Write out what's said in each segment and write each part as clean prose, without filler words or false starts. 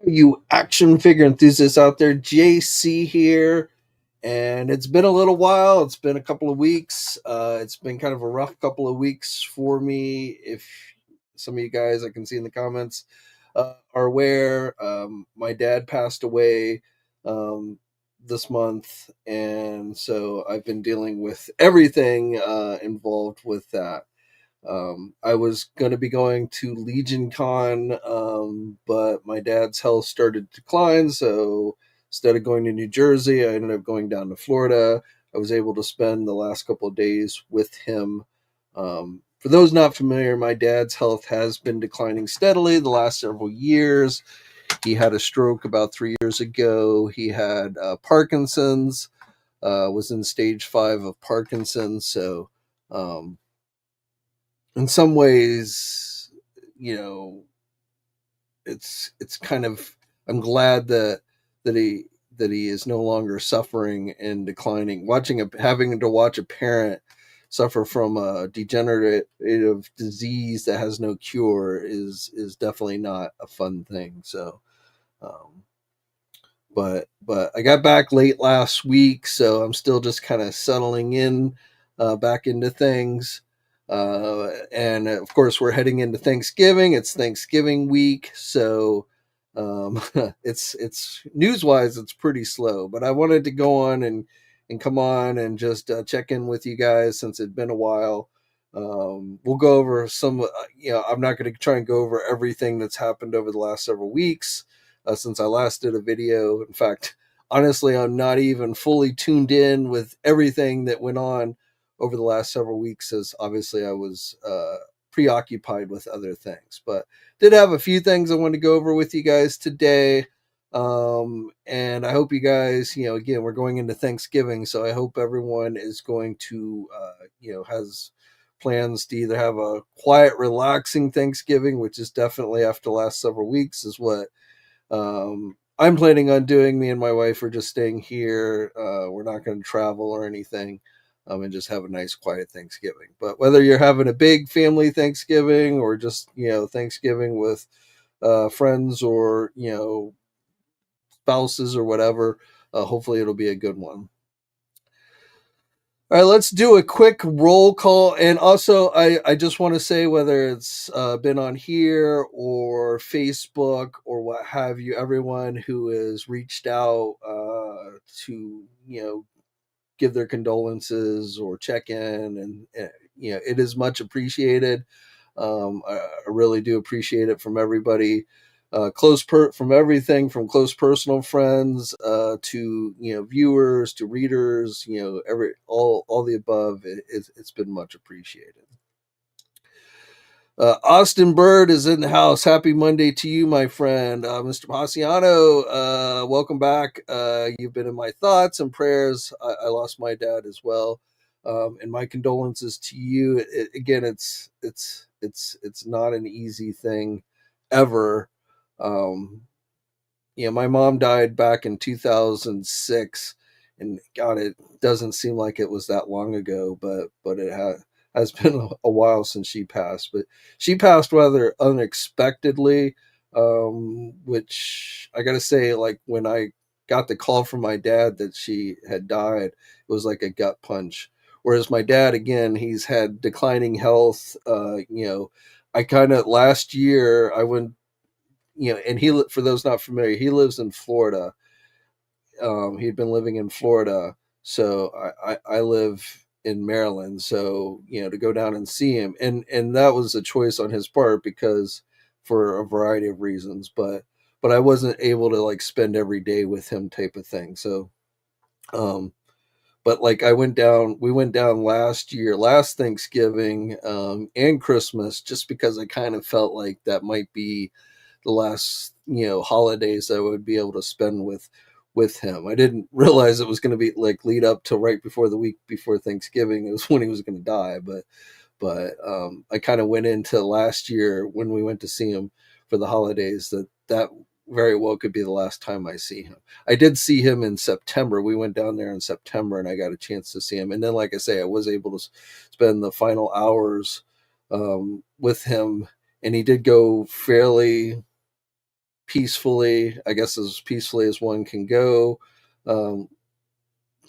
You action figure enthusiasts out there, JC here. And it's been a little while. It's been a couple of weeks. It's been kind of a rough couple of weeks for me. If some of you guys I can see in the comments are aware, my dad passed away this month. And so I've been dealing with everything involved with that. I was going to be going to Legion Con, but my dad's health started to decline. So instead of going to New Jersey, I ended up going down to Florida. I was able to spend the last couple of days with him. For those not familiar, my dad's health has been declining steadily the last several years. He had a stroke about 3 years ago. He had Parkinson's, was in stage 5 of Parkinson's. So, um, in some ways, you know, it's kind of I'm glad that he that he is no longer suffering and declining. Having to watch a parent suffer from a degenerative disease that has no cure is definitely not a fun thing. So, um, but I got back late last week, so I'm still just kind of settling in back into things. And of course, we're heading into Thanksgiving. It's Thanksgiving week, so it's news wise, it's pretty slow. But I wanted to go on and come on and just check in with you guys since it'd been a while. We'll go over some. I'm not going to try and go over everything that's happened over the last several weeks since I last did a video. In fact, honestly, I'm not even fully tuned in with everything that went on over the last several weeks, as obviously I was preoccupied with other things. But did have a few things I want to go over with you guys today. And I hope you guys, again, we're going into Thanksgiving, so I hope everyone is going to, has plans to either have a quiet, relaxing Thanksgiving, which is definitely after the last several weeks, is what I'm planning on doing. Me and my wife are just staying here. We're not going to travel or anything, and just have a nice, quiet Thanksgiving. But whether you're having a big family Thanksgiving or just Thanksgiving with friends or spouses or whatever, hopefully it'll be a good one. All right, let's do a quick roll call. And also, I just want to say, whether it's been on here or Facebook or what have you, everyone who has reached out to, give their condolences or check in, and it is much appreciated. I really do appreciate it from everybody. From everything from close personal friends to viewers to readers, all the above. It's been much appreciated. Austin Bird is in the house. Happy Monday to you, my friend. Mr. Passiano, welcome back. You've been in my thoughts and prayers. I lost my dad as well. And my condolences to you. Again, it's not an easy thing ever. My mom died back in 2006, and God, it doesn't seem like it was that long ago, but it has been a while since she passed. But she passed rather unexpectedly, which I got to say, like when I got the call from my dad that she had died, it was like a gut punch. Whereas my dad, again, he's had declining health. I kind of last year I went, and for those not familiar, he lives in Florida. He'd been living in Florida, so I live in Maryland. So to go down and see him, and that was a choice on his part because for a variety of reasons, but I wasn't able to like spend every day with him type of thing. So, but like we went down last Thanksgiving, and Christmas, just because I kind of felt like that might be the last holidays I would be able to spend with him. I didn't realize it was going to be like lead up to right before the week before Thanksgiving. It was when he was going to die, but I kind of went into last year when we went to see him for the holidays that very well could be the last time I see him. I did see him in September. We went down there in September and I got a chance to see him. And then, like I say, I was able to spend the final hours with him, and he did go fairly peacefully, I guess as peacefully as one can go. Um,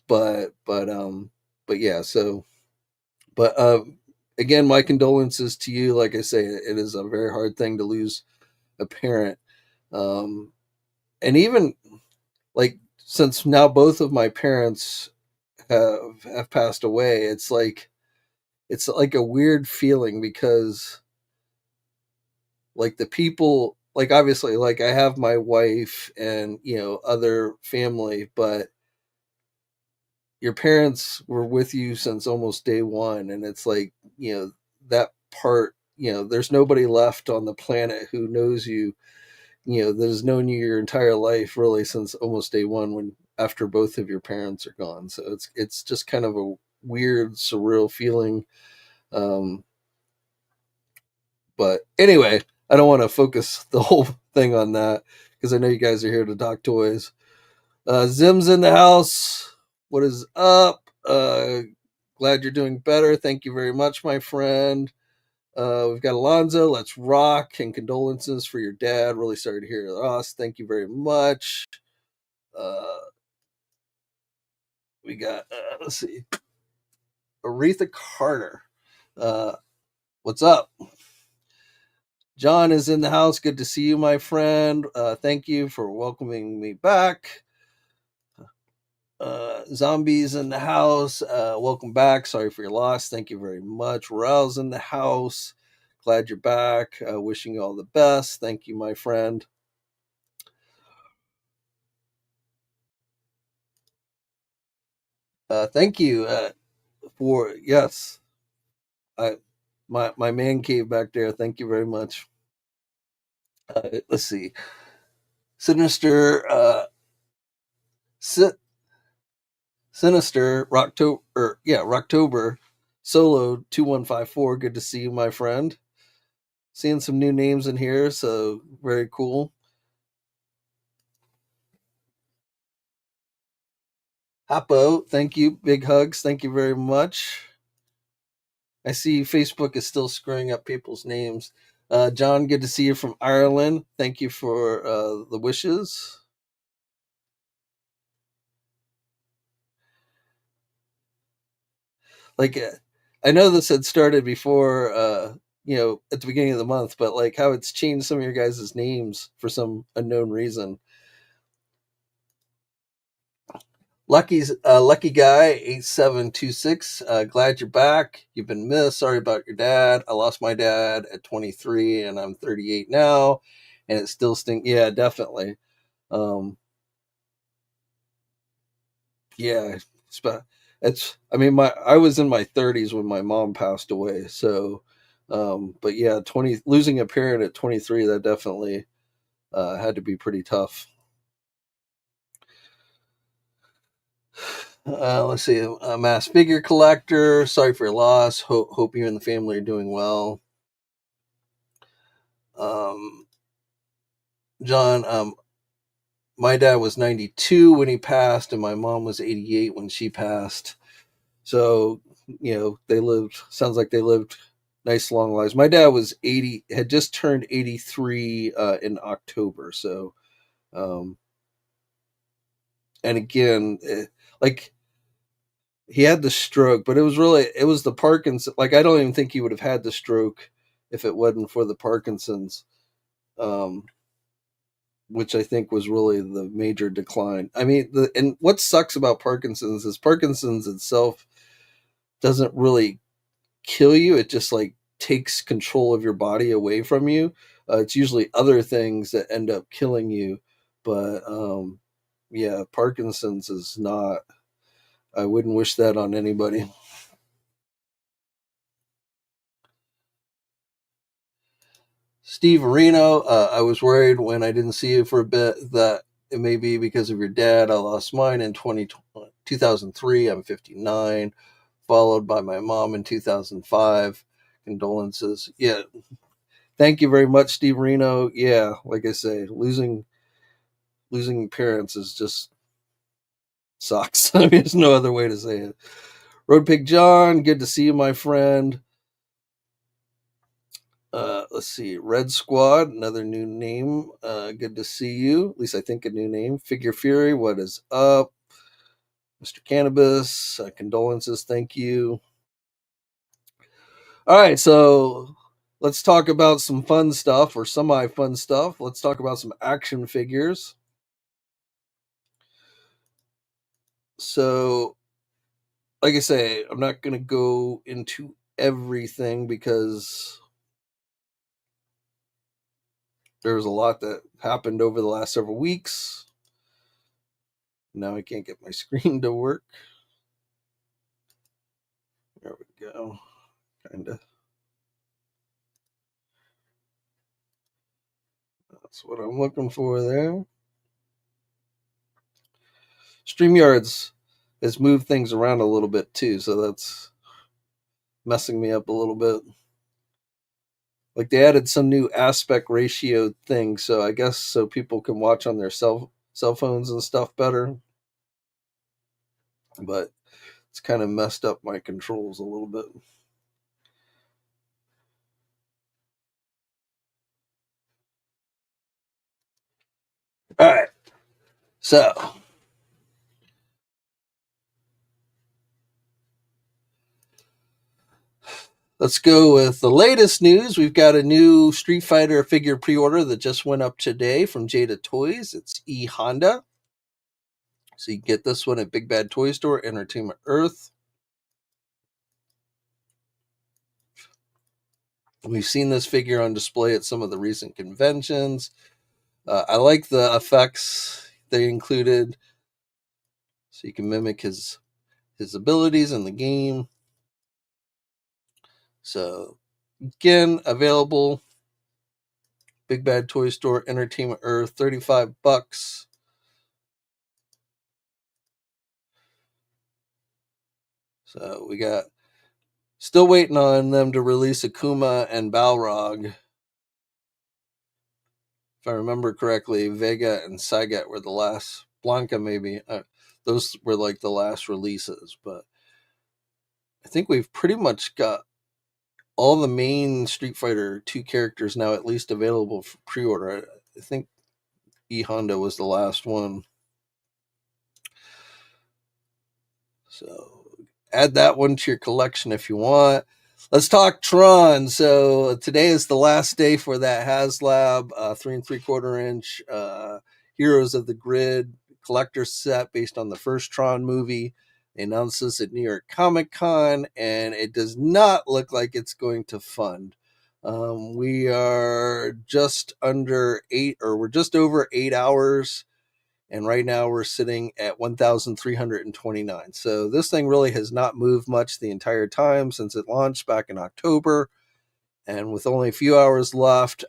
but but um but yeah, so but again, my condolences to you. Like I say, it is a very hard thing to lose a parent. Um, and even like since now both of my parents have passed away, it's like a weird feeling because like the people, like obviously like I have my wife and other family, but your parents were with you since almost day one, and it's like that part, there's nobody left on the planet who knows you, that has known you your entire life really since almost day one when after both of your parents are gone. So it's just kind of a weird surreal feeling. um but anyway, I don't want to focus the whole thing on that because I know you guys are here to talk toys. Zim's in the house. What is up? Glad you're doing better. Thank you very much, my friend. We've got Alonzo. Let's rock. And condolences for your dad. Really sorry to hear the loss. Thank you very much. Uh, we got, let's see, Aretha Carter. Uh, what's up? John is in the house. Good to see you, my friend. Thank you for welcoming me back. Zombies in the house. Welcome back. Sorry for your loss. Thank you very much. Raul's in the house. Glad you're back. Wishing you all the best. Thank you, my friend. Thank you for yes. I my man cave back there. Thank you very much. Let's see. Sinister Si- Sinister Rocktober, yeah, Rocktober Solo 2154. Good to see you, my friend. Seeing some new names in here, so very cool. Hapo, thank you. Big hugs. Thank you very much. I see Facebook is still screwing up people's names. John, good to see you from Ireland. Thank you for the wishes. Like, I know this had started before, at the beginning of the month, but like how it's changed some of your guys' names for some unknown reason. Lucky guy 8726. Glad you're back. You've been missed. Sorry about your dad. I lost my dad at 23, and I'm 38 now, and it still stinks. Yeah, definitely. Um, yeah, it's. I mean, my I was in my 30s when my mom passed away. So, but yeah, 20 losing a parent at 23, that definitely had to be pretty tough. Let's see, a mass figure collector. Sorry for your loss. Hope you and the family are doing well. Um, John, my dad was 92 when he passed, and my mom was 88 when she passed. So, they lived, sounds like they lived nice long lives. My dad was 80, had just turned 83 in October. So, um, and again, like he had the stroke, but it was the Parkinson. Like, I don't even think he would have had the stroke if it wasn't for the Parkinson's. Um, which I think was really the major decline. I mean, and what sucks about Parkinson's is Parkinson's itself doesn't really kill you. It just like takes control of your body away from you. It's usually other things that end up killing you. But yeah, Parkinson's is not. I wouldn't wish that on anybody. Steve Areno, I was worried when I didn't see you for a bit that it may be because of your dad. I lost mine in 2003. I'm 59, followed by my mom in 2005. Condolences. Yeah. Thank you very much, Steve Reno. Yeah, like I say, losing parents is just sucks. I mean, there's no other way to say it. Road Pig John, good to see you, my friend. Let's see, Red Squad, another new name. Good to see you. At least I think a new name. Figure Fury, what is up? Mr. Cannabis, condolences. Thank you. All right, so let's talk about some fun stuff or semi fun stuff. Let's talk about some action figures. So, like I say, I'm not going to go into everything because there was a lot that happened over the last several weeks. Now I can't get my screen to work. There we go. Kind of. That's what I'm looking for there. StreamYards has moved things around a little bit too, so that's messing me up a little bit. Like they added some new aspect ratio thing, so I guess so people can watch on their cell phones and stuff better. But it's kind of messed up my controls a little bit. All right, so let's go with the latest news. We've got a new Street Fighter figure pre-order that just went up today from Jada Toys. It's E Honda. So you can get this one at Big Bad Toy Store, Entertainment Earth. We've seen this figure on display at some of the recent conventions. I like the effects they included, so you can mimic his abilities in the game. So again, available Big Bad Toy Store, Entertainment Earth, $35. So we got still waiting on them to release Akuma and Balrog. If I remember correctly, Vega and Sagat were the last. Blanca maybe. Those were like the last releases, but I think we've pretty much got all the main Street Fighter 2 characters now at least available for pre-order. I think E Honda was the last one. So add that one to your collection if you want. Let's talk Tron. So today is the last day for that HasLab 3 3/4 inch Heroes of the Grid collector set based on the first Tron movie. They announced this at New York Comic Con, and it does not look like it's going to fund. We are just under 8, or we're just over 8 hours, and right now we're sitting at 1,329. So this thing really has not moved much the entire time since it launched back in October. And with only a few hours left,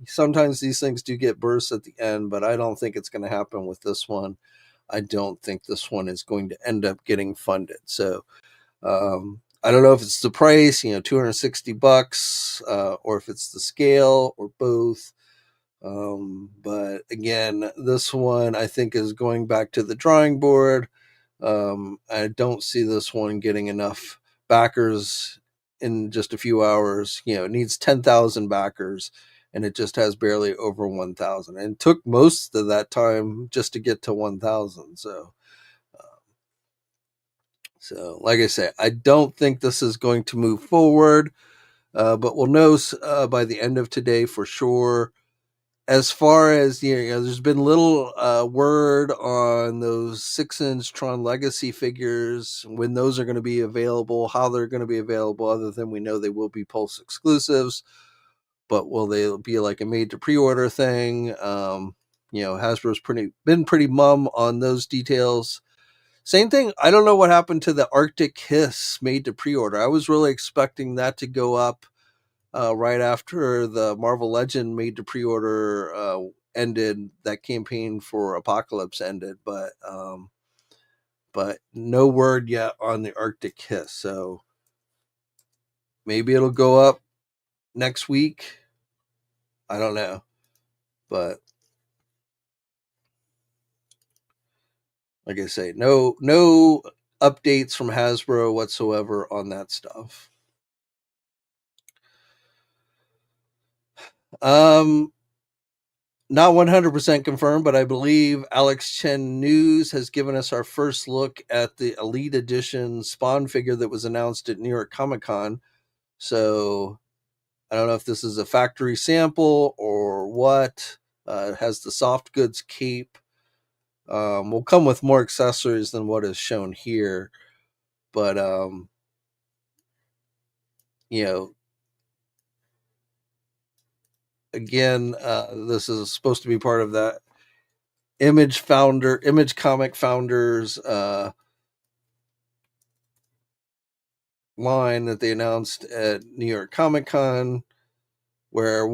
sometimes these things do get bursts at the end, but I don't think it's going to happen with this one. I don't think this one is going to end up getting funded. So I don't know if it's the price, $260, or if it's the scale, or both. But again, this one I think is going back to the drawing board. I don't see this one getting enough backers in just a few hours. It needs 10,000 backers, and it just has barely over 1,000. And it took most of that time just to get to 1,000. So, like I say, I don't think this is going to move forward, but we'll know by the end of today for sure. As far as there's been little word on those 6-inch Tron Legacy figures, when those are going to be available, how they're going to be available, other than we know they will be Pulse exclusives. But will they be like a made to pre-order thing? Hasbro's been pretty mum on those details. Same thing. I don't know what happened to the Arctic Hiss made to pre-order. I was really expecting that to go up right after the Marvel Legend made to pre-order ended. That campaign for Apocalypse ended, but no word yet on the Arctic Hiss. So maybe it'll go up next week. I don't know, but like I say, no updates from Hasbro whatsoever on that stuff. Not 100% confirmed, but I believe Alex Chen News has given us our first look at the Elite Edition Spawn figure that was announced at New York Comic Con. So I don't know if this is a factory sample or what. It has the soft goods cape. Will come with more accessories than what is shown here, but you know, again, this is supposed to be part of that Image Comic Founders line that they announced at New York Comic Con, where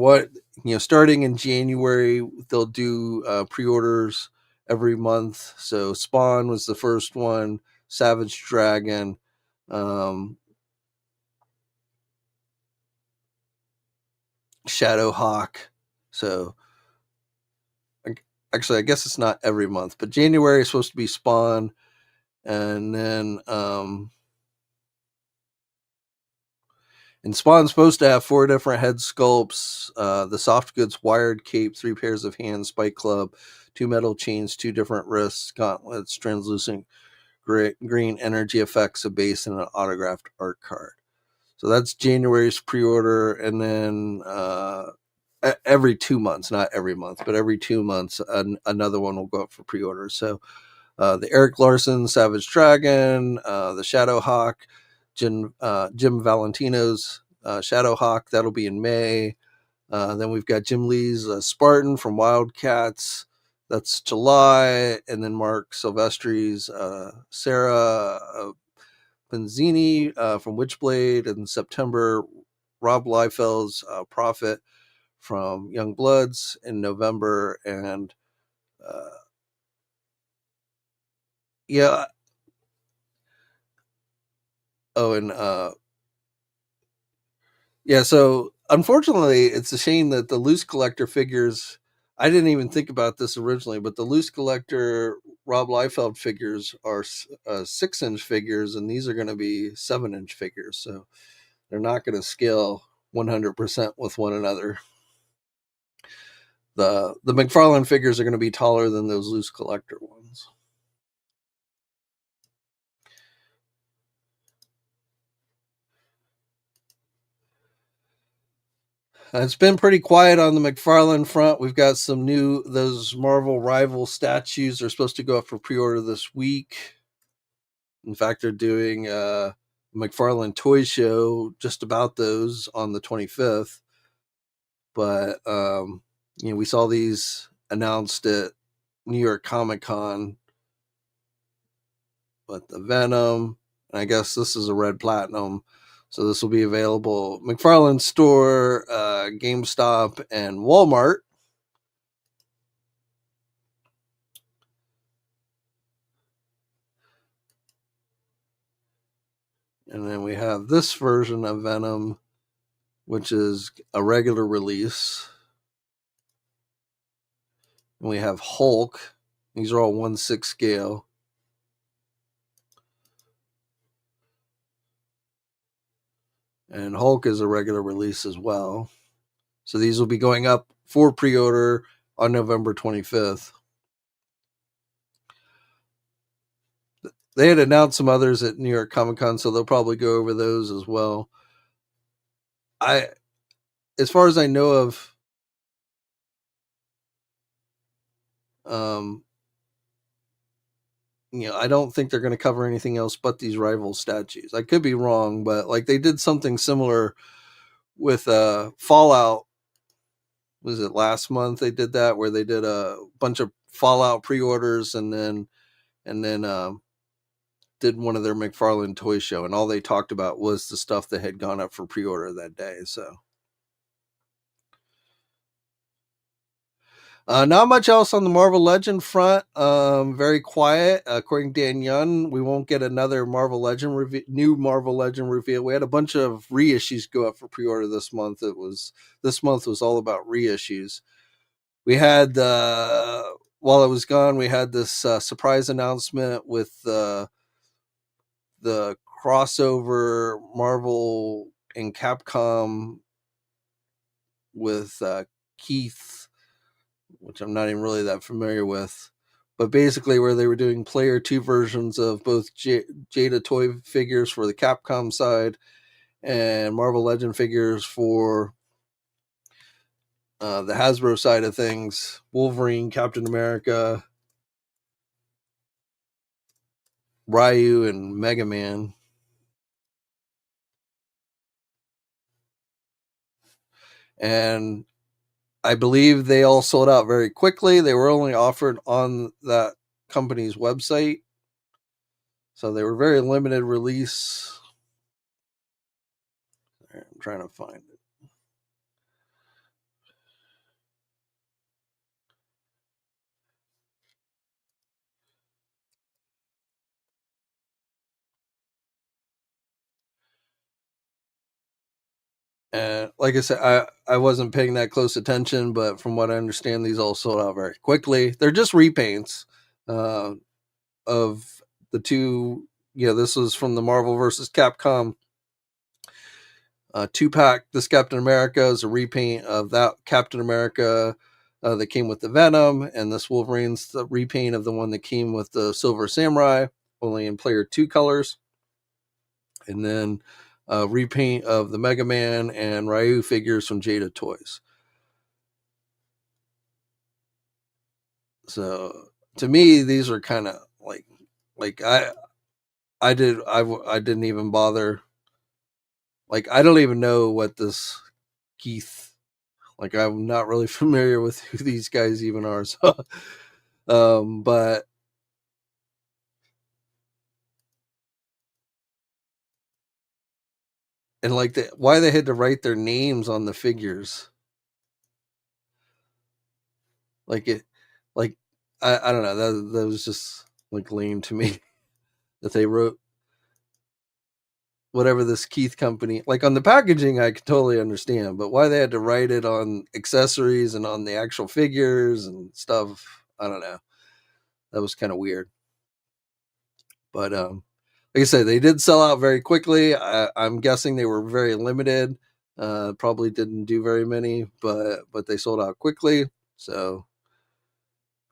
starting in January they'll do pre-orders every month. So Spawn was the first one, Savage Dragon, um, Shadow Hawk. So actually, I guess it's not every month, but January is supposed to be Spawn, and then and Spawn's supposed to have 4 different head sculpts, the soft goods wired cape, 3 pairs of hands, spike club, 2 metal chains, 2 different wrists, gauntlets, translucent green energy effects, a base, and an autographed art card. So that's January's pre-order, and then every 2 months, not every month, but every 2 months, another one will go up for pre-order. So the Eric Larson Savage Dragon, the Shadow Hawk, Jim Valentino's Shadow Hawk, that'll be in May. Then we've got Jim Lee's Spartan from Wildcats, that's July, and then Mark Silvestri's Sarah Panzini from Witchblade in September, Rob Liefeld's Prophet from Young Bloods in November, and uh, yeah, oh, and yeah, so unfortunately, it's a shame that the loose collector figures. I didn't even think about this originally, but the loose collector Rob Liefeld figures are 6-inch figures, and these are going to be 7-inch figures. So they're not going to scale 100% with one another. The McFarlane figures are going to be taller than those loose collector ones. It's been pretty quiet on the McFarlane front. We've got some those Marvel Rival statues are supposed to go up for pre-order this week. In fact, they're doing a McFarlane toy show just about those on the 25th. But we saw these announced at New York Comic Con. But the Venom, and I guess this is a red platinum, so this will be available McFarlane store, GameStop, and Walmart. And then we have this version of Venom, which is a regular release. And we have Hulk. These are all 1/6 scale. And Hulk is a regular release as well. So these will be going up for pre-order on November 25th. They had announced some others at New York Comic Con, so they'll probably go over those as well. As far as I know of, um, I don't think they're going to cover anything else but these rival statues. I could be wrong, but like they did something similar with Fallout. Was it last month they did that, where they did a bunch of Fallout pre-orders and then did one of their McFarlane toy show, and all they talked about was the stuff that had gone up for pre-order that day. So not much else on the Marvel Legend front. Very quiet. According to Dan Young, we won't get another new Marvel Legend reveal. We had a bunch of reissues go up for pre-order this month. This month was all about reissues. We had while it was gone, we had this surprise announcement with the crossover Marvel and Capcom with Keith, which I'm not even really that familiar with. But basically, where they were doing player 2 versions of both Jada toy figures for the Capcom side and Marvel Legend figures for the Hasbro side of things. Wolverine, Captain America, Ryu, and Mega Man. And I believe they all sold out very quickly. They were only offered on that company's website, so they were very limited release. I'm trying to find it. And like I said, I wasn't paying that close attention, but from what I understand, these all sold out very quickly. They're just repaints uh, of the two. This was from the Marvel versus Capcom 2-pack. This Captain America is a repaint of that Captain America that came with the Venom, and this Wolverine's the repaint of the one that came with the Silver Samurai, only in player 2 colors. And then repaint of the Mega Man and Ryu figures from Jada Toys. So to me, these are kind of like I didn't even bother. Like, I don't even know what this Keith. Like, I'm not really familiar with who these guys even are. So, but and like why they had to write their names on the figures. Like it, like I don't know. That was just like lame to me that they wrote whatever this Keith company, like on the packaging I could totally understand, but why they had to write it on accessories and on the actual figures and stuff, I don't know. That was kind of weird. But like I said, they did sell out very quickly. I'm guessing they were very limited. Probably didn't do very many, but they sold out quickly. So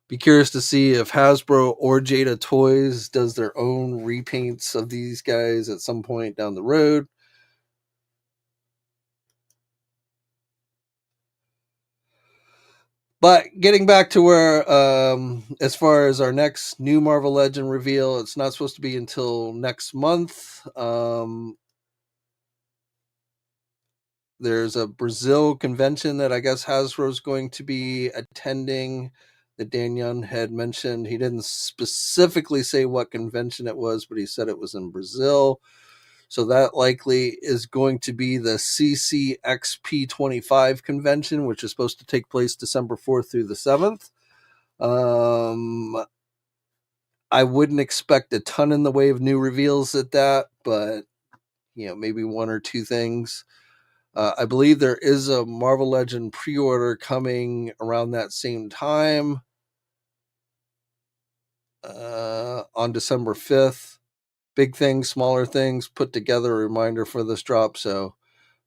be curious to see if Hasbro or Jada Toys does their own repaints of these guys at some point down the road. But getting back to where, as far as our next new Marvel Legend reveal, it's not supposed to be until next month. There's a Brazil convention that I guess Hasbro's going to be attending that Dan Young had mentioned. He didn't specifically say what convention it was, but he said it was in Brazil. So that likely is going to be the CCXP25 convention, which is supposed to take place December 4th through the 7th. I wouldn't expect a ton in the way of new reveals at that, but maybe one or two things. I believe there is a Marvel Legend pre-order coming around that same time on December 5th. Big things, smaller things, put together a reminder for this drop. So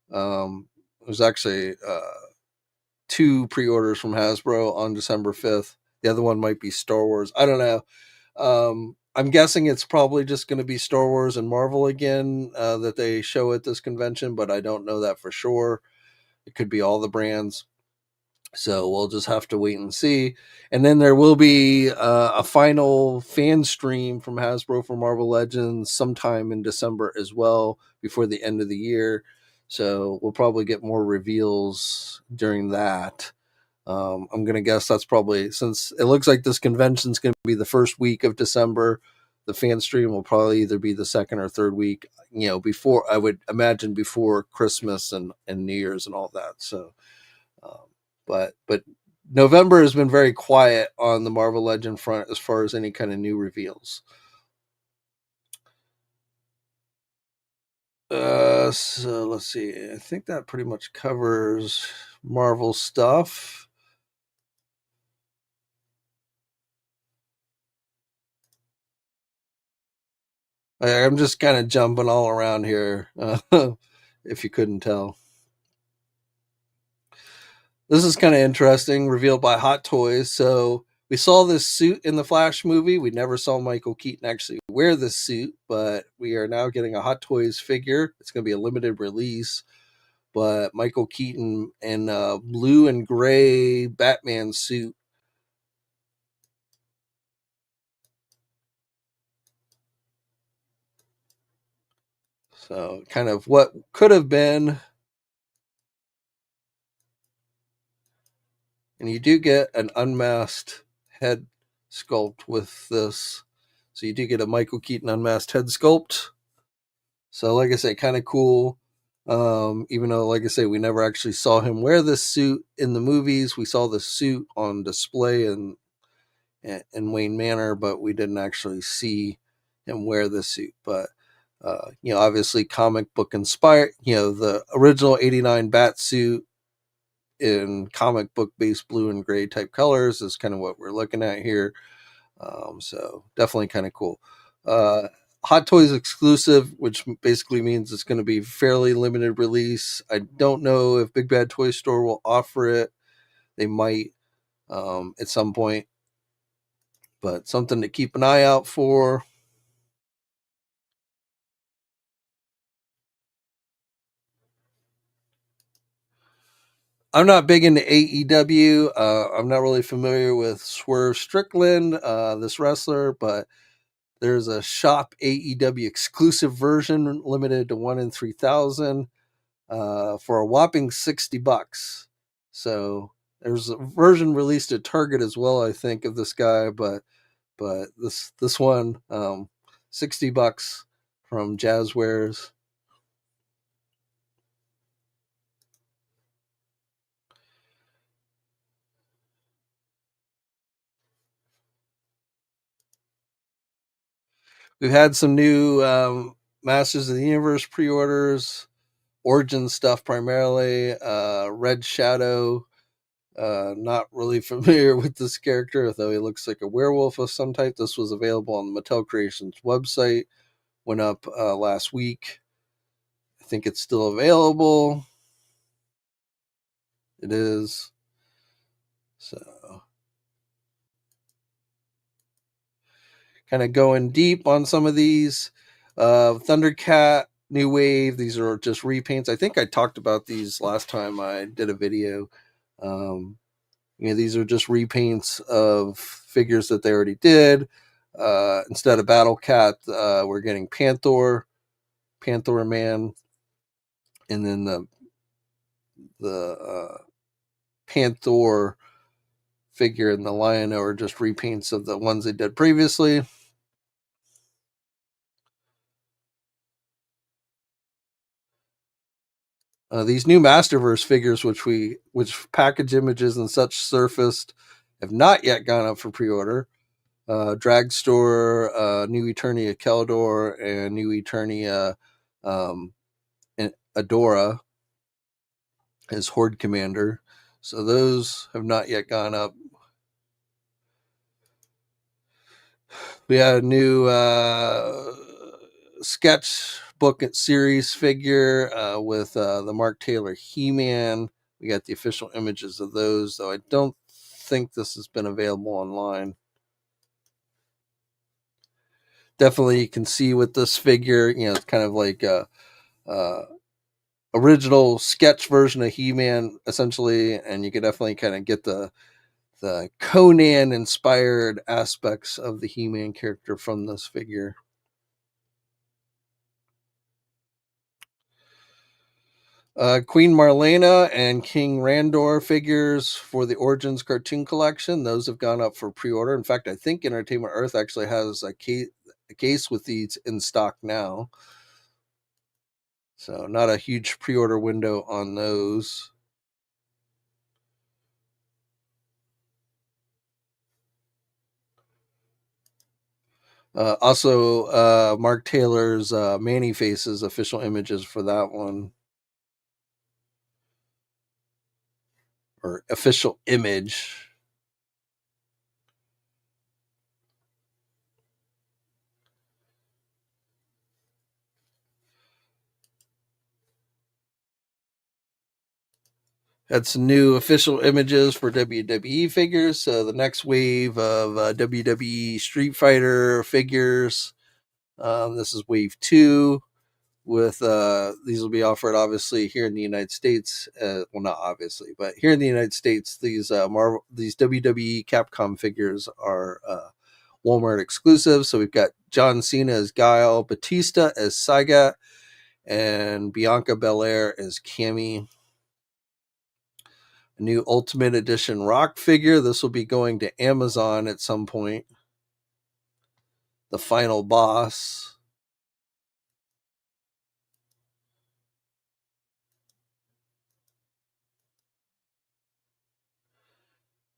there's actually 2 pre-orders from Hasbro on December 5th. The other one might be Star Wars. I don't know. I'm guessing it's probably just going to be Star Wars and Marvel again that they show at this convention, but I don't know that for sure. It could be all the brands. So we'll just have to wait and see. And then there will be a final fan stream from Hasbro for Marvel Legends sometime in December as well, before the end of the year. So we'll probably get more reveals during that. I'm going to guess that's probably, since it looks like this convention is going to be the first week of December, the fan stream will probably either be the second or third week, before, I would imagine, before Christmas and New Year's and all that. So, um, but November has been very quiet on the Marvel Legend front as far as any kind of new reveals. So let's see. I think that pretty much covers Marvel stuff. I'm just kind of jumping all around here, if you couldn't tell. This is kind of interesting, revealed by Hot Toys. So we saw this suit in the Flash movie. We never saw Michael Keaton actually wear this suit, but we are now getting a Hot Toys figure. It's going to be a limited release. But Michael Keaton in a blue and gray Batman suit. So kind of what could have been. And you do get an unmasked head sculpt with this. So you do get a Michael Keaton unmasked head sculpt. So like I say, kind of cool. Even though, like I say, we never actually saw him wear this suit in the movies. We saw the suit on display in Wayne Manor, but we didn't actually see him wear the suit. But obviously comic book inspired. The original '89 bat suit in comic book based blue and gray type colors is kind of what we're looking at here. So definitely kind of cool. Uh, Hot Toys exclusive, which basically means it's going to be fairly limited release. I don't know if Big Bad Toy Store will offer it. They might at some point, but something to keep an eye out for. I'm not big into AEW. I'm not really familiar with Swerve Strickland, this wrestler, but there's a shop AEW exclusive version limited to 1 in 3,000 for a whopping $60. So there's a version released at Target as well, I think, of this guy, but this one, $60 from Jazzwares. We've had some new Masters of the Universe pre-orders, Origin stuff primarily. Red Shadow. Not really familiar with this character, though he looks like a werewolf of some type. This was available on the Mattel Creations website. Went up last week. I think it's still available. It is. So, kind of going deep on some of these. Thundercat, New Wave. These are just repaints. I think I talked about these last time I did a video. Um, these are just repaints of figures that they already did. Instead of Battle Cat, we're getting Panther Man, and then the Panther figure and the Lion are just repaints of the ones they did previously. These new Masterverse figures, which package images and such surfaced, have not yet gone up for pre-order. Dragstore, New Eternia Keldor, and New Eternia um, Adora as Horde Commander. So those have not yet gone up. We had a new sketchbook series figure with the Mark Taylor He-Man. We got the official images of those, though I don't think this has been available online. Definitely you can see with this figure, it's kind of like a original sketch version of He-Man, essentially, and you can definitely kind of get the Conan inspired aspects of the He-Man character from this figure. Queen Marlena and King Randor figures for the Origins cartoon collection. Those have gone up for pre-order. In fact, I think Entertainment Earth actually has a case with these in stock now. So not a huge pre-order window on those. Also, Mark Taylor's Manny Faces official images for that one. Or official image. Had some new official images for WWE figures. So the next wave of WWE Street Fighter figures. This is wave two. With these will be offered obviously here in the United States. Well, not obviously, but here in the United States, these WWE Capcom figures are Walmart exclusive. So we've got John Cena as Guile, Batista as Sagat, and Bianca Belair as Cammy. A new Ultimate Edition Rock figure. This will be going to Amazon at some point. The Final Boss.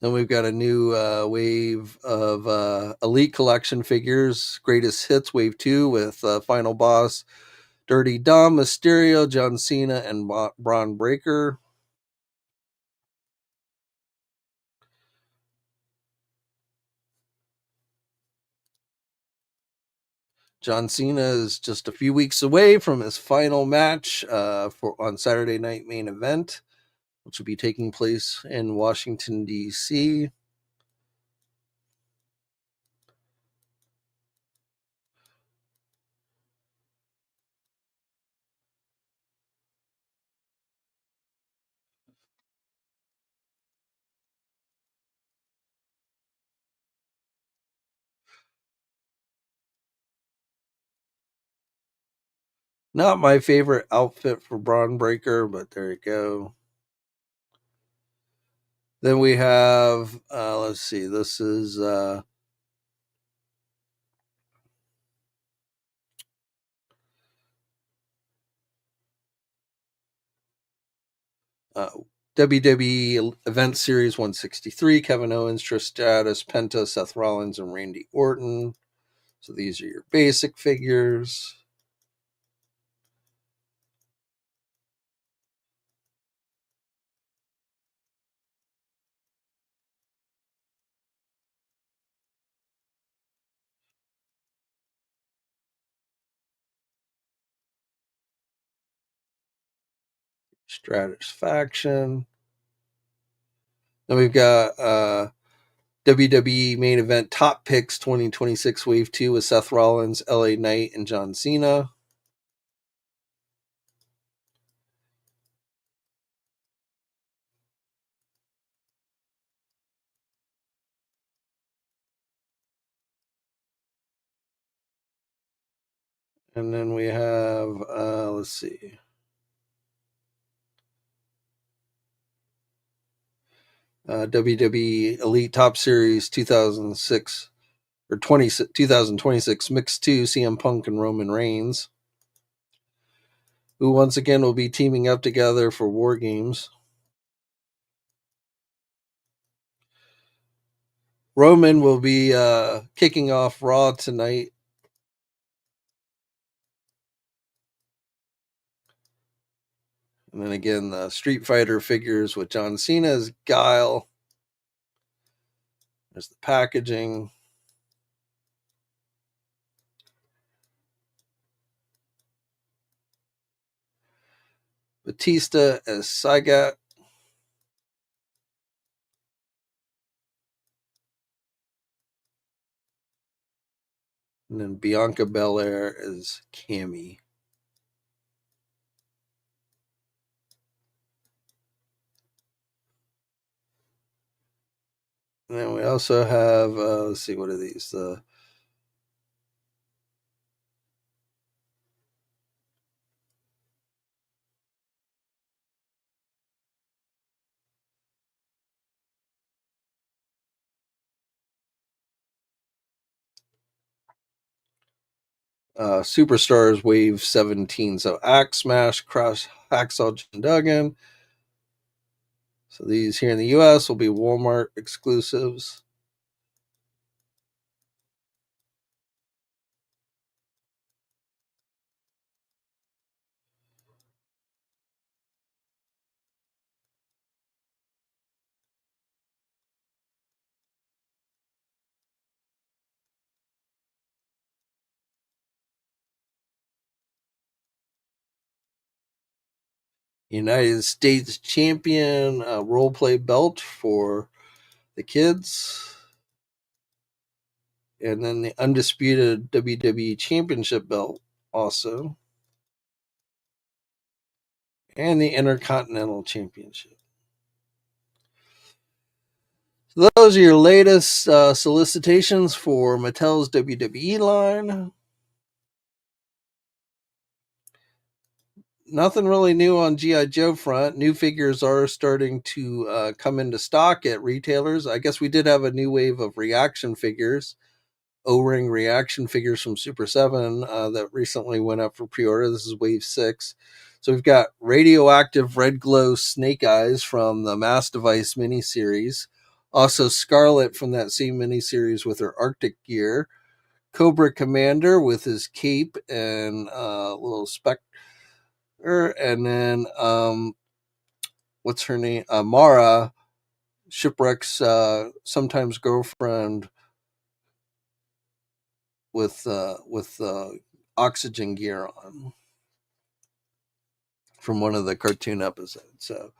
Then we've got a new wave of Elite Collection figures, Greatest Hits Wave 2 with Final Boss, Dirty Dom, Mysterio, John Cena, and Braun Breaker. John Cena is just a few weeks away from his final match on Saturday Night Main Event, which will be taking place in Washington, D.C. Not my favorite outfit for Braun Breaker, but there you go. Then we have, let's see, this is uh, WWE Event Series 163, Kevin Owens, Trish Stratus, Penta, Seth Rollins, and Randy Orton. So these are your basic figures. Stratus faction. Then we've got WWE Main Event Top Picks 2026 Wave 2 with Seth Rollins, LA Knight, and John Cena. And then we have, let's see, WWE Elite Top Series 2006 or 2026 Mixed 2 CM Punk and Roman Reigns, who once again will be teaming up together for War Games. Roman will be kicking off Raw tonight. And then again, the Street Fighter figures with John Cena as Guile. There's the packaging. Batista as Sagat. And then Bianca Belair as Cammy. And then we also have, let's see, what are these? The Superstars Wave 17. So Axe Smash, Crush, Hacksaw Jim Duggan. So these here in the US will be Walmart exclusives. United States champion role play belt for the kids, and then the undisputed WWE championship belt also, and the Intercontinental Championship. So those are your latest solicitations for Mattel's WWE line. Nothing really new on G.I. Joe front. New figures are starting to come into stock at retailers. I guess we did have a new wave of reaction figures, O-ring reaction figures from Super 7 that recently went up for pre-order. This is wave 6. So we've got radioactive red glow Snake Eyes from the Mass Device miniseries. Also Scarlet from that same miniseries with her Arctic gear. Cobra Commander with his cape and little spec. And then what's her name? Mara, Shipwreck's sometimes girlfriend with oxygen gear on from one of the cartoon episodes. So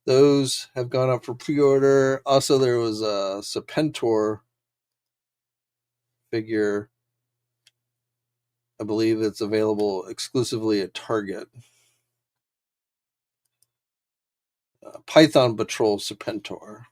those have gone up for pre-order. Also, there was a Serpentor figure. I believe it's available exclusively at Target. Python Patrol Serpentor.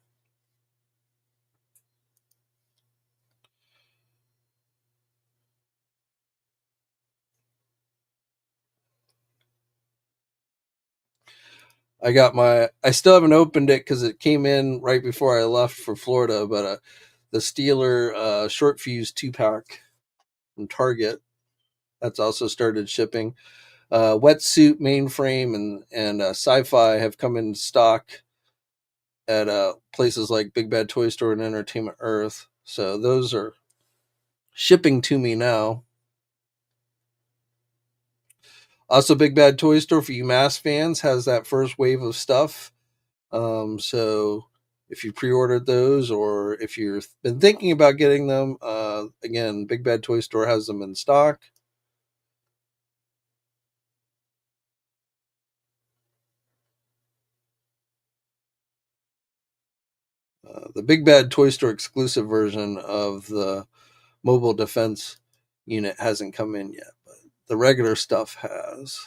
I still haven't opened it because it came in right before I left for Florida, but the Steeler short fuse 2-pack from Target, that's also started shipping. Wetsuit Mainframe and Sci-Fi have come in stock at places like Big Bad Toy Store and Entertainment Earth. So those are shipping to me now. Also, Big Bad Toy Store, for you Mass fans, has that first wave of stuff. So if you pre-ordered those, or if you've been thinking about getting them, again, Big Bad Toy Store has them in stock. The Big Bad Toy Store exclusive version of the mobile defense unit hasn't come in yet, but the regular stuff has.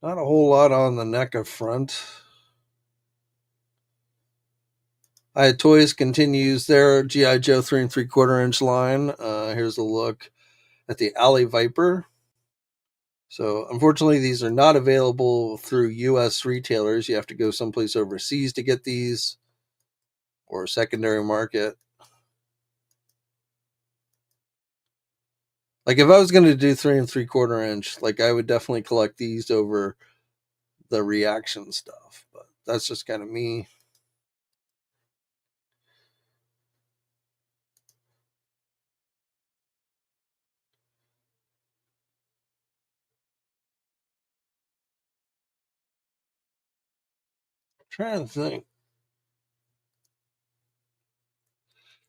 Not a whole lot on the NECA front. Toys continues their G.I. Joe 3 3/4 inch line. Here's a look at the Alley Viper. So, unfortunately, these are not available through U.S. retailers. You have to go someplace overseas to get these, or secondary market. Like, if I was going to do 3 3/4 inch, like, I would definitely collect these over the reaction stuff. But that's just kind of me. I'm trying to think.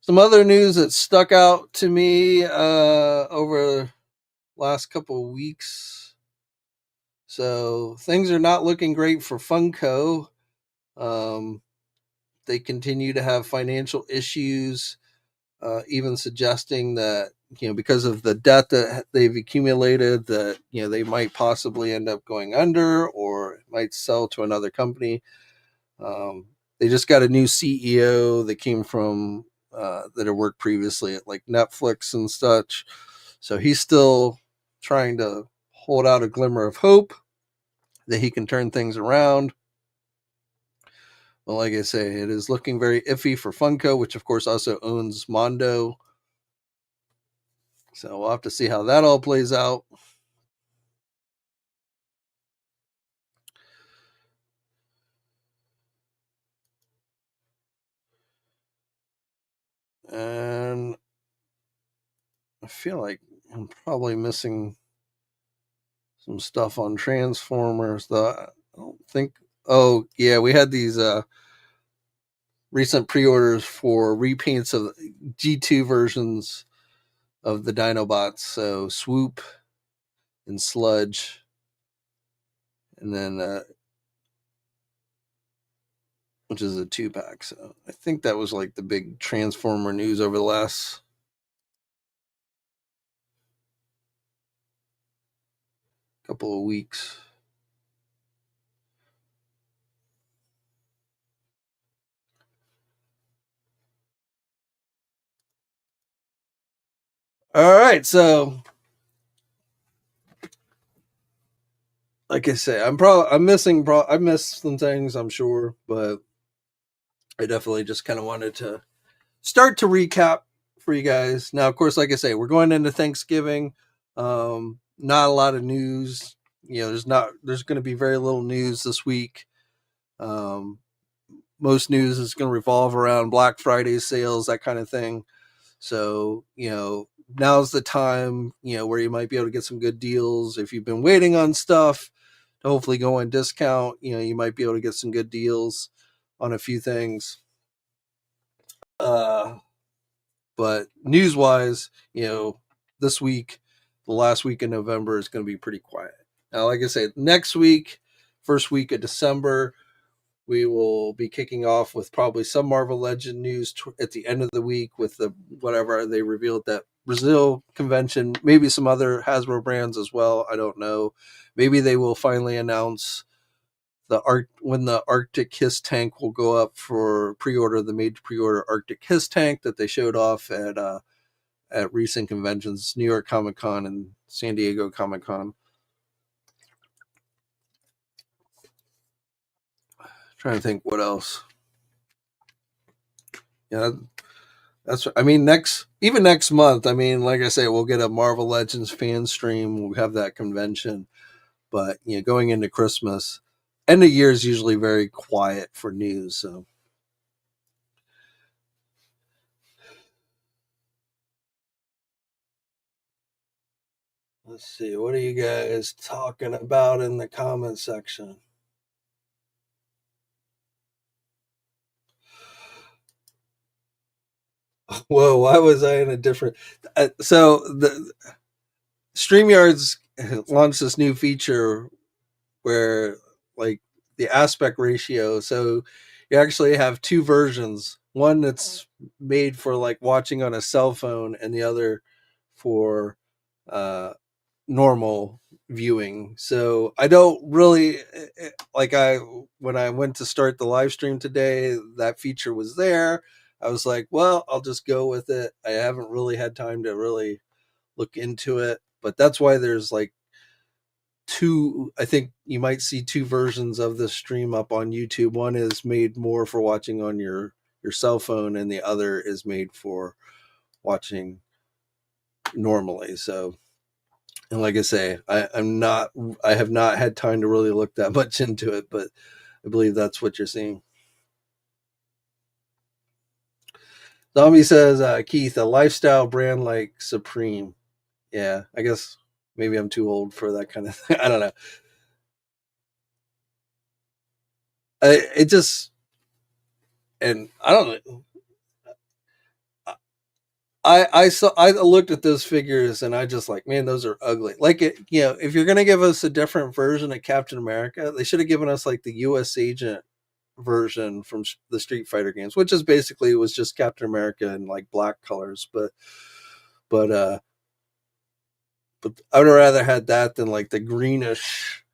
Some other news that stuck out to me over last couple of weeks. So things are not looking great for Funko. They continue to have financial issues, even suggesting that, because of the debt that they've accumulated, that they might possibly end up going under or might sell to another company. They just got a new CEO that came from that had worked previously at like Netflix and such. So he's still trying to hold out a glimmer of hope that he can turn things around. Well, like I say, it is looking very iffy for Funko, which of course also owns Mondo. So we'll have to see how that all plays out. And I feel like I'm probably missing some stuff on Transformers, though. I don't think. Oh, yeah, we had these recent pre-orders for repaints of G2 versions of the Dinobots. So Swoop and Sludge, and then which is a 2-pack. So I think that was like the big Transformer news over the last couple of weeks. All right, so like I say, I missed some things, I'm sure, but I definitely just kind of wanted to start to recap for you guys. Now, of course, like I say, we're going into Thanksgiving. Not a lot of news. There's going to be very little news this week. Um, Most news is going to revolve around Black Friday sales, that kind of thing. So, now's the time, where you might be able to get some good deals. If you've been waiting on stuff to hopefully go on discount, you might be able to get some good deals on a few things. Uh, but news wise, this week, the last week in November is going to be pretty quiet. Now, like I said, next week, first week of December, we will be kicking off with probably some Marvel Legend news at the end of the week with the whatever they revealed that Brazil convention, maybe some other Hasbro brands as well. I don't know. Maybe they will finally announce when the Arctic Hiss tank will go up for pre-order, the made to pre-order Arctic Hiss tank that they showed off at recent conventions, New York Comic Con and San Diego Comic Con. Trying to think what else. Yeah, that's. I mean, next month. I mean, like I say, we'll get a Marvel Legends fan stream. We'll have that convention, but going into Christmas, end of year is usually very quiet for news. So let's see. What are you guys talking about in the comment section? Whoa, why was I in a different? So the StreamYards launched this new feature where, like, the aspect ratio. So you actually have two versions. One that's made for like watching on a cell phone, and the other for uh, normal viewing. So I don't really like I when I went to start the live stream today, that feature was there. I was like, well, I'll just go with it. I haven't really had time to really look into it, but that's why there's like two. I think you might see two versions of the stream up on YouTube. One is made more for watching on your cell phone, and the other is made for watching normally. So, and like I say, I have not had time to really look that much into it, but I believe that's what you're seeing. Zombie says, Keith, a lifestyle brand like Supreme. Yeah, I guess maybe I'm too old for that kind of thing. I don't know. It just, and I don't know. I looked at those figures and I just like, man, those are ugly. Like, if you're gonna give us a different version of Captain America, they should have given us like the U.S. Agent version from the Street Fighter games, which is basically was just Captain America in like black colors. But uh, but I would have rather had that than like the greenish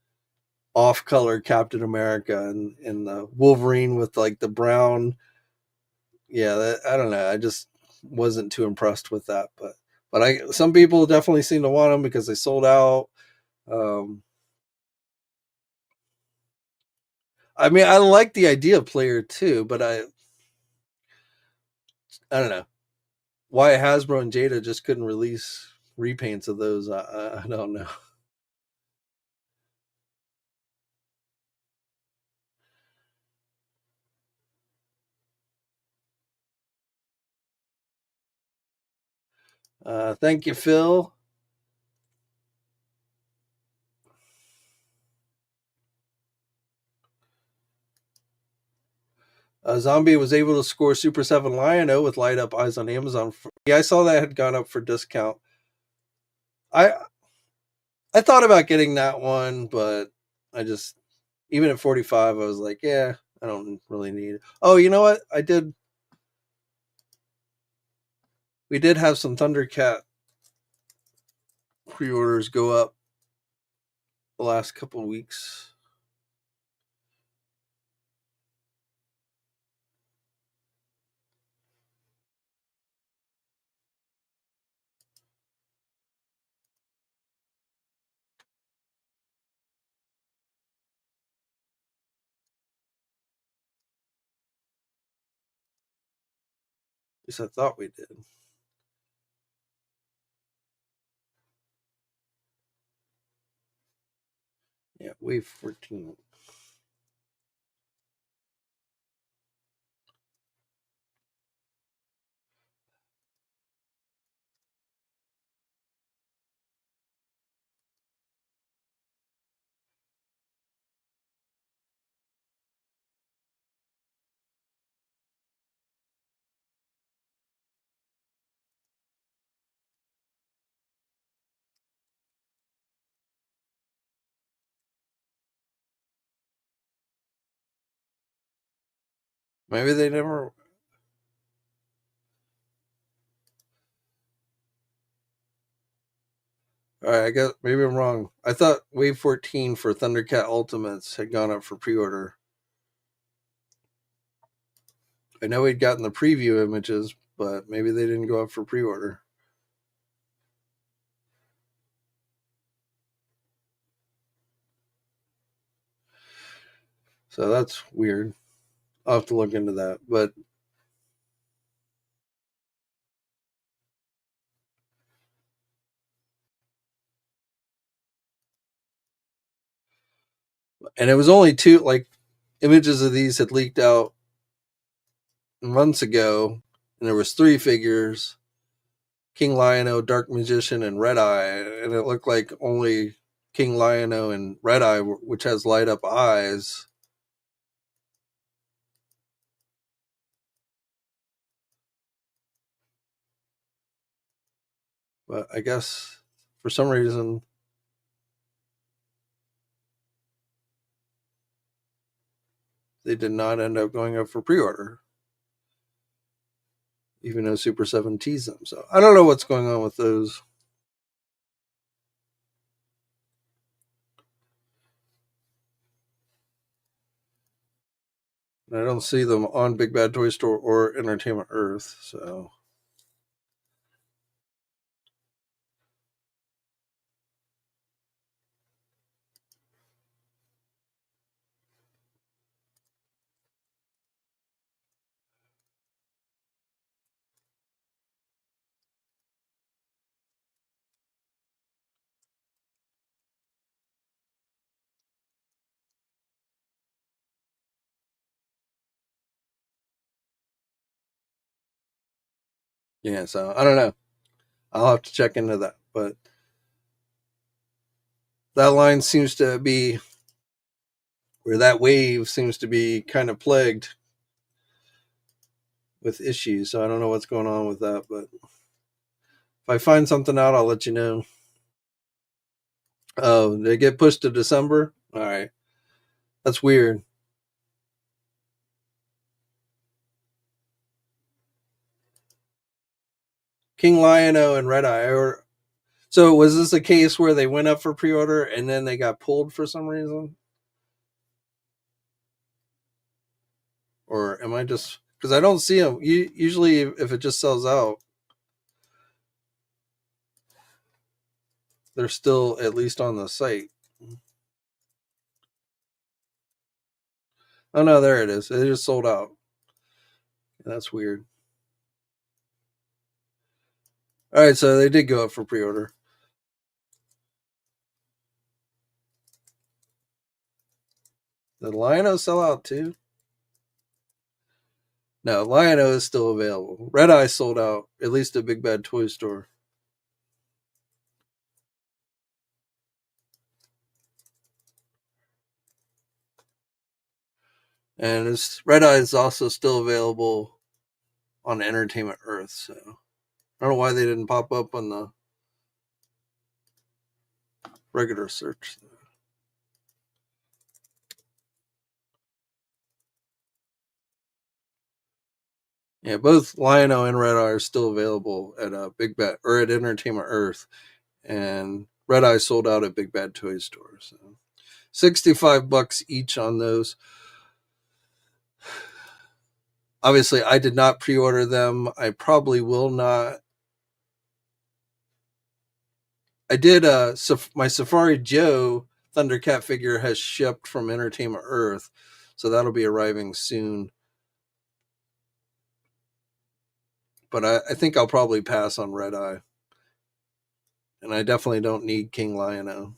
off-color Captain America and the Wolverine with like the brown. Yeah, I don't know. I just wasn't too impressed with that, but some people definitely seem to want them because they sold out. Um, I mean, I like the idea of Player Two, but I don't know why Hasbro and Jada just couldn't release repaints of those. I don't know. Thank you, Phil. Zombie was able to score Super 7 Lion-O with light up eyes on Amazon. Yeah, I saw that had gone up for discount. I I thought about getting that one, but I just, even at 45, I was like, yeah, I don't really need it. Oh, you know what? We did have some Thundercat pre-orders go up the last couple of weeks. At least I thought we did. Yeah, wave 14. Maybe they never. All right, I guess maybe I'm wrong. I thought wave 14 for Thundercat Ultimates had gone up for pre-order. I know we'd gotten the preview images, but maybe they didn't go up for pre-order. So that's weird. I'll have to look into that. But and it was only two, like, images of these had leaked out months ago, and there was three figures: King Lion-O, Dark Magician, and Red Eye, and it looked like only King Lion-O and Red Eye, which has light up eyes. But I guess for some reason they did not end up going up for pre-order, even though Super 7 teased them. So I don't know what's going on with those. I don't see them on Big Bad Toy Store or Entertainment Earth. So yeah, so I don't know. I'll have to check into that. But that line seems to be, where that wave seems to be kind of plagued with issues. So I don't know what's going on with that. But if I find something out, I'll let you know. Oh, they get pushed to December? All right. That's weird. King Lion-O and Red Eye. So was this a case where they went up for pre-order and then they got pulled for some reason? Or am I just, because I don't see them. Usually, if it just sells out, they're still at least on the site. Oh no, there it is. It just sold out. That's weird. All right, so they did go up for pre-order. Did Lion-O sell out too? No, Lion-O is still available. Red Eye sold out, at least at Big Bad Toy Store. And Red Eye is also still available on Entertainment Earth. So I don't know why they didn't pop up on the regular search. Yeah, both Lion-O and Red Eye are still available at Big Bad or at Entertainment Earth, and Red Eye sold out at Big Bad Toy Store. So $65 each on those. Obviously, I did not pre-order them. I probably will not. I did. My Safari Joe Thundercat figure has shipped from Entertainment Earth, so that'll be arriving soon. But I think I'll probably pass on Red Eye, and I definitely don't need King Lion-O.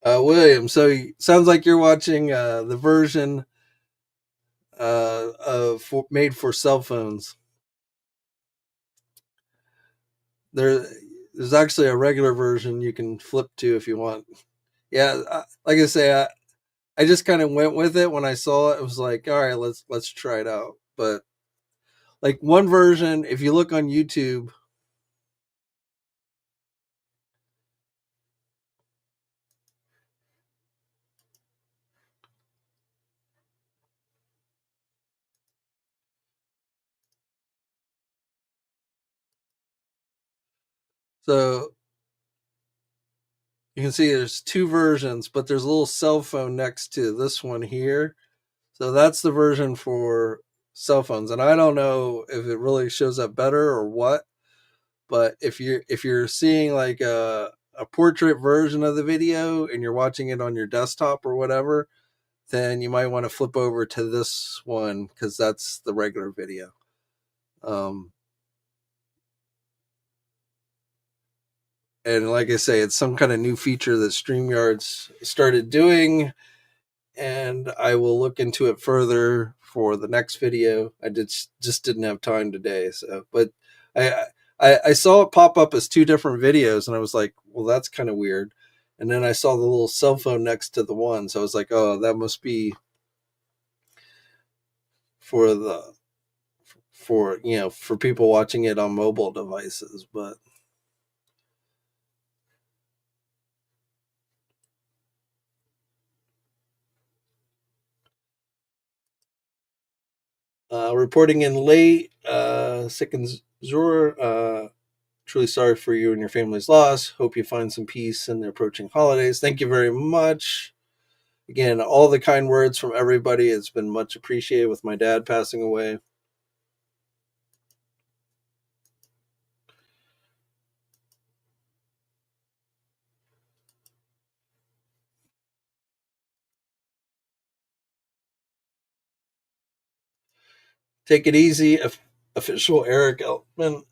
William, so sounds like you're watching the version made for cell phones. There, there's actually a regular version you can flip to if you want. Yeah, like I say, I just kind of went with it when I saw it. It was like, all right, let's try it out. But like one version, if you look on YouTube, so you can see there's two versions, but there's a little cell phone next to this one here. So that's the version for cell phones, and I don't know if it really shows up better or what. But if you're seeing like a portrait version of the video and you're watching it on your desktop or whatever, then you might want to flip over to this one because that's the regular video. Um, and like I say, it's some kind of new feature that StreamYard's started doing, and I will look into it further for the next video. I just didn't have time today, so but I I saw it pop up as two different videos, and I was like, well, that's kind of weird. And then I saw the little cell phone next to the one, so I was like, oh, that must be for the for for people watching it on mobile devices. But reporting in late, sick and Zur. Truly sorry for you and your family's loss. Hope you find some peace in the approaching holidays. Thank you very much. Again, all the kind words from everybody. It's been much appreciated with my dad passing away. Take it easy, official Eric Eltman.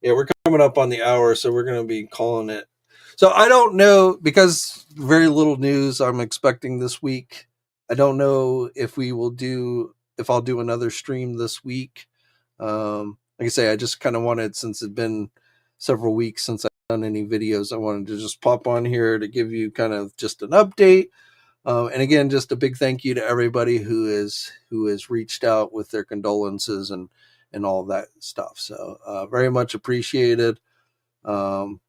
Yeah, we're coming up on the hour, so we're going to be calling it. So I don't know because very little news I'm expecting this week. I don't know if I'll do another stream this week. Like I say, I just kind of wanted, since it's been several weeks since I've done any videos, I wanted to just pop on here to give you kind of just an update. And again, just a big thank you to everybody who has reached out with their condolences and all that stuff. So very much appreciated. Um,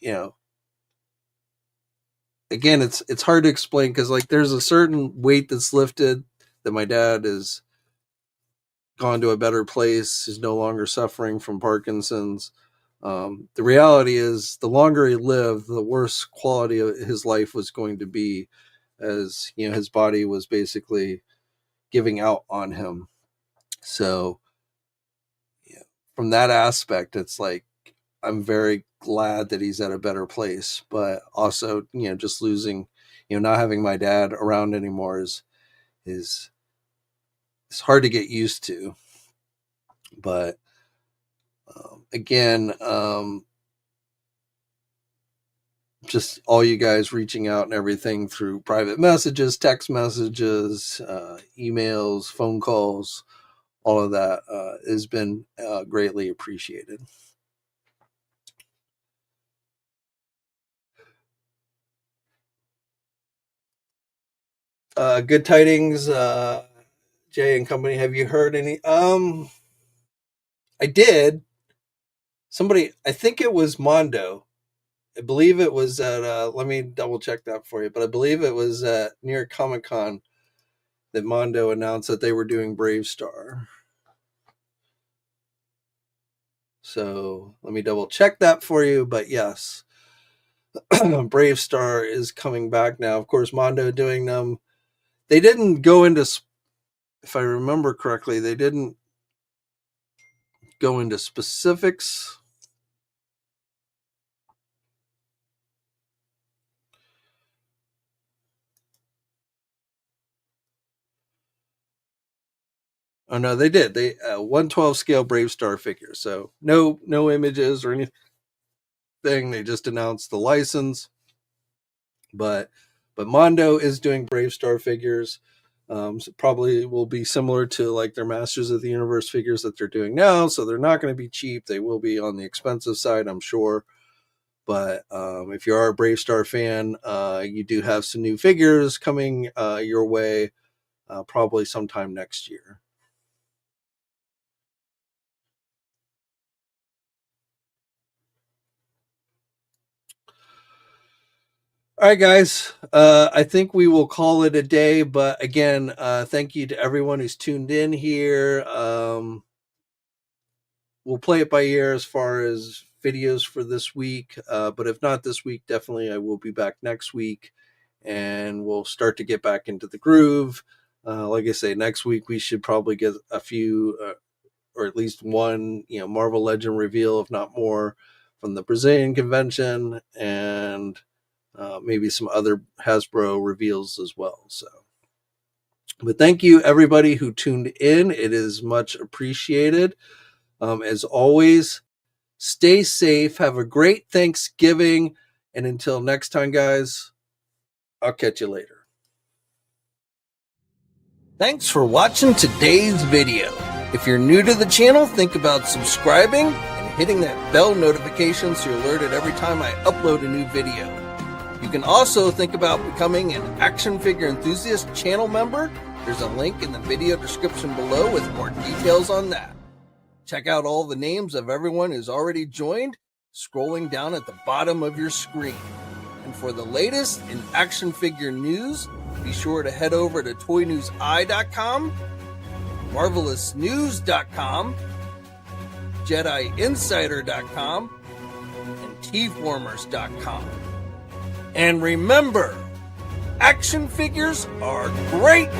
you know, again, it's hard to explain because like there's a certain weight that's lifted that my dad has gone to a better place. He's no longer suffering from Parkinson's. The reality is, the longer he lived, the worse quality of his life was going to be, as his body was basically giving out on him. So, yeah, from that aspect, it's like I'm very glad that he's at a better place. But also, just losing, not having my dad around anymore is it's hard to get used to. But again, just all you guys reaching out and everything through private messages, text messages, emails, phone calls, all of that has been greatly appreciated. Good tidings, Jay and company. Have you heard any? I did. Somebody, I think it was Mondo. I believe it was at. Let me double check that for you. But I believe it was at New York Comic Con that Mondo announced that they were doing Brave Star. So let me double check that for you. But yes, Brave Star is coming back now. Of course, Mondo doing them. They didn't go into, if I remember correctly, they didn't go into specifics. Oh no, they did. They 1/12 scale Brave Star figures. So no images or anything. They just announced the license. But Mondo is doing Brave Star figures. So probably will be similar to like their Masters of the Universe figures that they're doing now. So they're not going to be cheap. They will be on the expensive side, I'm sure. But if you are a Brave Star fan, you do have some new figures coming your way, probably sometime next year. All right, guys. I think we will call it a day. But again, thank you to everyone who's tuned in here. We'll play it by ear as far as videos for this week. But if not this week, definitely I will be back next week, and we'll start to get back into the groove. Like I say, next week we should probably get a few, or at least one, Marvel Legend reveal, if not more, from the Brazilian convention, and maybe some other Hasbro reveals as well. So, but thank you everybody who tuned in. It is much appreciated. As always, stay safe. Have a great Thanksgiving. And until next time, guys, I'll catch you later. Thanks for watching today's video. If you're new to the channel, think about subscribing and hitting that bell notification so you're alerted every time I upload a new video. You can also think about becoming an action figure enthusiast channel member. There's a link in the video description below with more details on that. Check out all the names of everyone who's already joined, scrolling down at the bottom of your screen. And for the latest in action figure news, be sure to head over to ToyNewsEye.com, MarvelousNews.com, JediInsider.com, and TeeFormers.com. And remember, action figures are great!